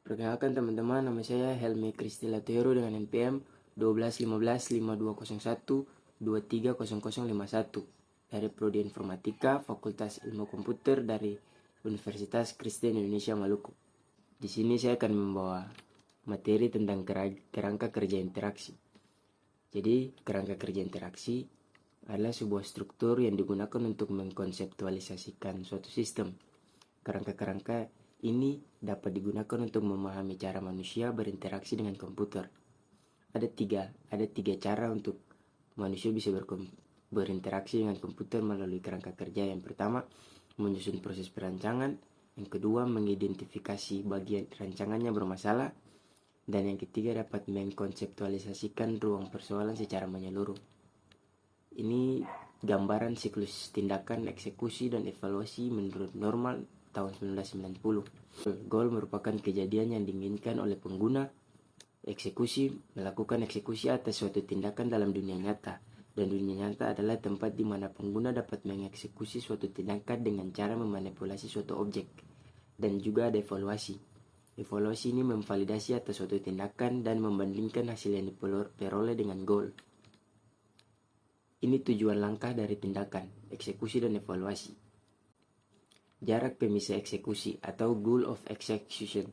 Perkenalkan teman-teman, nama saya Helmi Kristila Teru dengan NPM 12155201 dari Prodi Informatika Fakultas Ilmu Komputer dari Universitas Kristen Indonesia Maluku. Di sini saya akan membawa materi tentang kerangka kerja interaksi. Jadi, kerangka kerja interaksi adalah sebuah struktur yang digunakan untuk mengkonseptualisasikan suatu sistem. Kerangka-kerangka ini dapat digunakan untuk memahami cara manusia berinteraksi dengan komputer. Ada tiga cara untuk manusia bisa berinteraksi dengan komputer melalui kerangka kerja. Yang pertama, menyusun proses perancangan. Yang kedua, mengidentifikasi bagian rancangannya bermasalah. Dan yang ketiga, dapat mengkonseptualisasikan ruang persoalan secara menyeluruh. Ini gambaran siklus tindakan, eksekusi, dan evaluasi menurut normal tahun 1990. Goal merupakan kejadian yang diinginkan oleh pengguna. Eksekusi melakukan eksekusi atas suatu tindakan dalam dunia nyata, dan dunia nyata adalah tempat di mana pengguna dapat mengeksekusi suatu tindakan dengan cara memanipulasi suatu objek. Dan juga ada evaluasi. Evaluasi ini memvalidasi atas suatu tindakan dan membandingkan hasil yang diperoleh dengan goal. Ini tujuan langkah dari tindakan, eksekusi, dan evaluasi. Jarak pemisah eksekusi atau goal of execution.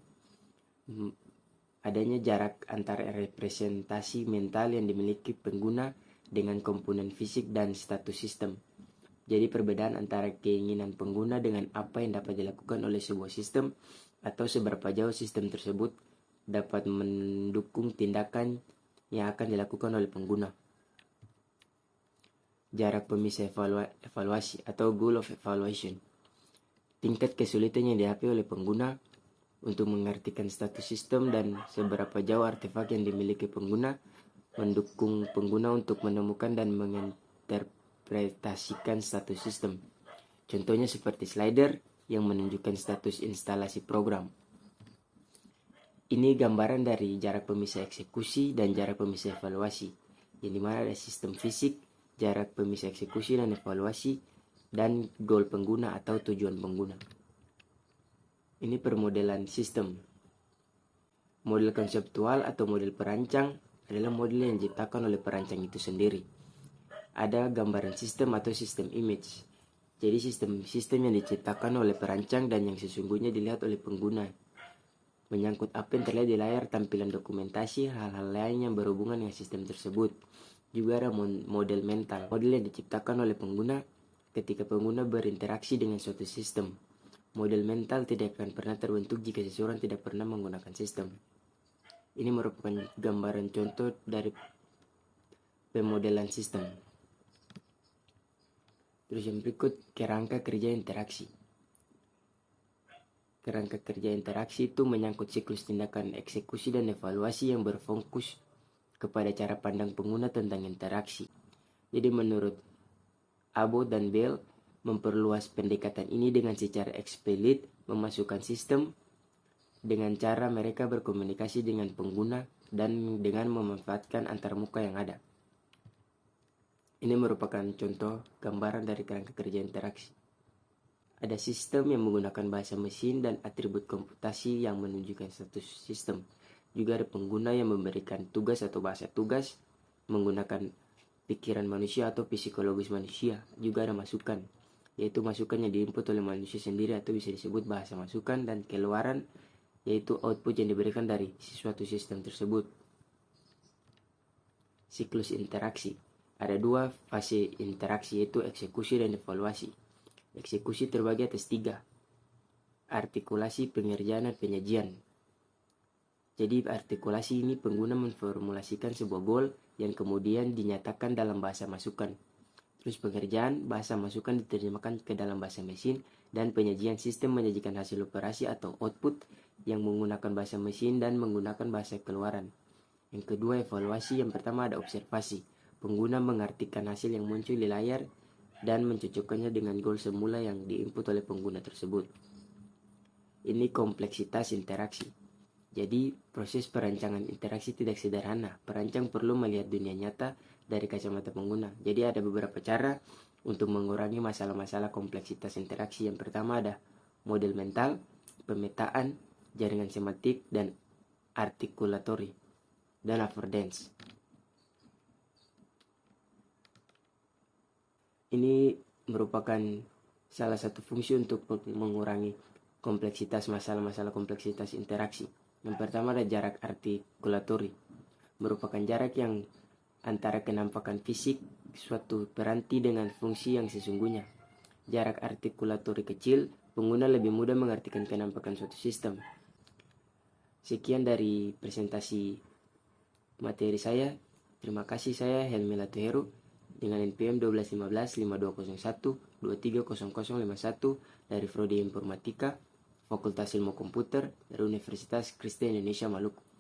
Adanya jarak antara representasi mental yang dimiliki pengguna dengan komponen fisik dan status sistem. Jadi perbedaan antara keinginan pengguna dengan apa yang dapat dilakukan oleh sebuah sistem atau seberapa jauh sistem tersebut dapat mendukung tindakan yang akan dilakukan oleh pengguna. Jarak pemisah evaluasi atau goal of evaluation. Tingkat kesulitan yang dihadapi oleh pengguna untuk mengartikan status sistem dan seberapa jauh artefak yang dimiliki pengguna mendukung pengguna untuk menemukan dan menginterpretasikan status sistem. Contohnya seperti slider yang menunjukkan status instalasi program. Ini gambaran dari jarak pemisah eksekusi dan jarak pemisah evaluasi, yang dimana ada sistem fisik, jarak pemisah eksekusi dan evaluasi, dan goal pengguna atau tujuan pengguna. Ini permodelan sistem. Model konseptual atau model perancang adalah model yang diciptakan oleh perancang itu sendiri. Ada gambaran sistem atau sistem image. Jadi sistem yang diciptakan oleh perancang dan yang sesungguhnya dilihat oleh pengguna. Menyangkut apa yang terlihat di layar, tampilan dokumentasi, hal-hal lain yang berhubungan dengan sistem tersebut. Juga ada model mental, model yang diciptakan oleh pengguna ketika pengguna berinteraksi dengan suatu sistem. Model mental tidak akan pernah terbentuk jika seseorang tidak pernah menggunakan sistem. Ini merupakan gambaran contoh dari pemodelan sistem. Terus yang berikut, kerangka kerja interaksi. Kerangka kerja interaksi itu menyangkut siklus tindakan eksekusi dan evaluasi yang berfokus kepada cara pandang pengguna tentang interaksi. Jadi menurut Abbott dan Bell memperluas pendekatan ini dengan secara eksplisit memasukkan sistem dengan cara mereka berkomunikasi dengan pengguna dan dengan memanfaatkan antarmuka yang ada. Ini merupakan contoh gambaran dari kerangka kerja interaksi. Ada sistem yang menggunakan bahasa mesin dan atribut komputasi yang menunjukkan status sistem. Juga ada pengguna yang memberikan tugas atau bahasa tugas menggunakan pikiran manusia atau psikologis manusia. Juga ada masukan, yaitu masukan yang diinput oleh manusia sendiri atau bisa disebut bahasa masukan, dan keluaran yaitu output yang diberikan dari suatu sistem tersebut. Siklus interaksi. Ada dua fase interaksi, yaitu eksekusi dan evaluasi. Eksekusi terbagi atas 3. Artikulasi, pengerjaan, dan penyajian. Jadi artikulasi ini pengguna memformulasikan sebuah goal yang kemudian dinyatakan dalam bahasa masukan. Terus pengerjaan, bahasa masukan diterjemahkan ke dalam bahasa mesin, dan penyajian, sistem menyajikan hasil operasi atau output yang menggunakan bahasa mesin dan menggunakan bahasa keluaran. Yang kedua, evaluasi. Yang pertama ada observasi. Pengguna mengartikan hasil yang muncul di layar dan mencocokkannya dengan goal semula yang diinput oleh pengguna tersebut. Ini kompleksitas interaksi. Jadi, proses perancangan interaksi tidak sederhana. Perancang perlu melihat dunia nyata dari kacamata pengguna. Jadi, ada beberapa cara untuk mengurangi masalah-masalah kompleksitas interaksi. Yang pertama ada model mental, pemetaan, jaringan semantik, dan artikulatori, dan affordance. Ini merupakan salah satu fungsi untuk mengurangi kompleksitas kompleksitas interaksi. Yang pertama ada jarak artikulatori, merupakan jarak yang antara kenampakan fisik suatu peranti dengan fungsi yang sesungguhnya. Jarak artikulatori kecil, pengguna lebih mudah mengartikan kenampakan suatu sistem. Sekian dari presentasi materi saya. Terima kasih, saya Helmi Latuheru dengan NPM 1215 5201 230051 dari Prodi Informatika, Fakultas Ilmu Komputer dari Universitas Kristen Indonesia Maluku.